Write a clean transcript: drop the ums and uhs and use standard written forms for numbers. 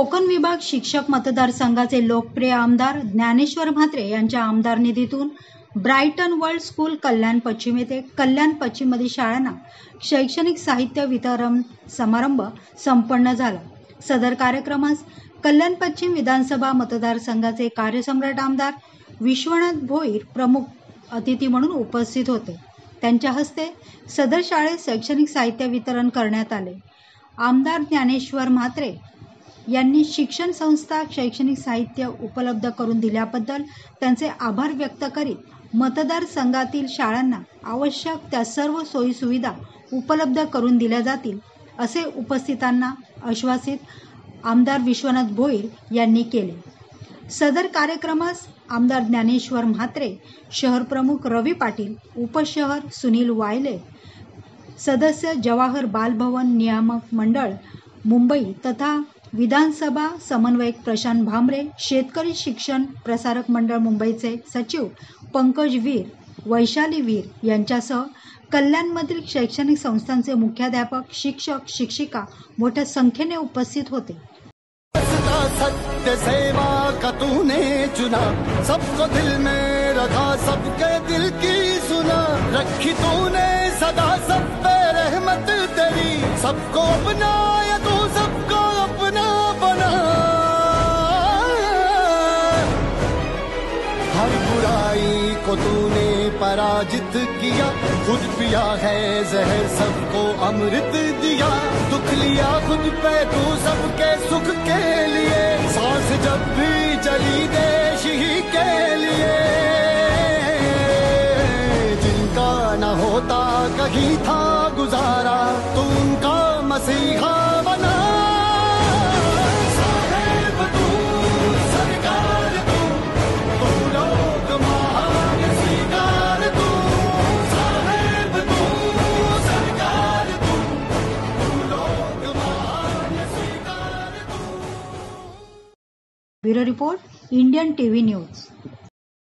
कोकण विभाग शिक्षक मतदारसंघाचे लोकप्रिय आमदार ज्ञानेश्वर म्हात्रे यांच्या आमदार निधीतून ब्रायटन वर्ल्ड स्कूल कल्याण पश्चिम येथे कल्याण पश्चिममधील शाळांना शैक्षणिक साहित्य वितरण समारंभ संपन्न झाला। सदर कार्यक्रमास कल्याण पश्चिम विधानसभा मतदारसंघाचे कार्यसम्राट आमदार विश्वनाथ भोईर प्रमुख अतिथी म्हणून उपस्थित होते। त्यांच्या हस्ते सदर शाळेत शैक्षणिक साहित्य वितरण करण्यात आले। आमदार ज्ञानेश्वर म्हात्रे यांनी शिक्षण संस्था शैक्षणिक साहित्य उपलब्ध करून दिल्याबद्दल त्यांचे आभार व्यक्त करीत मतदारसंघातील शाळांना आवश्यक त्या सर्व सोयी सुविधा उपलब्ध करून दिल्या जातील असे उपस्थितांना आश्वासित आमदार विश्वनाथ भोईर यांनी केले। सदर कार्यक्रमास आमदार ज्ञानेश्वर म्हात्रे, शहर प्रमुख रवी पाटील, उपशहर सुनील वायले, सदस्य जवाहर बाल भवन नियामक मंडळ मुंबई तथा विधानसभा समन्वयक प्रशांत भामरे, शेतकरी शिक्षण प्रसारक मंडळ मुंबईचे सचिव पंकज वीर, वैशाली वीर यांच्यासह कल्याणमधील शैक्षणिक संस्थांचे मुख्याध्यापक, शिक्षक, शिक्षिका मोठ्या संख्येने उपस्थित होते। सत्य सेवा का तूने चुना, सबको दिल में रखा, सबके दिल की सुना, रखी तूने सदा सब पे रहमत तेरी, सबको अपनाया तू सबको अपना बना, हर बुराई को तूने पराजित किया, खुद पिया है जहर सबको अमृत दिया, दुख लिया खुद पे तू सबके सुख के लिए, सांस जब भी चली देश ही के लिए, जिनका न होता कहीं था गुजारा, तू उनका मसीहा बना। Bureau report, Indian TV news.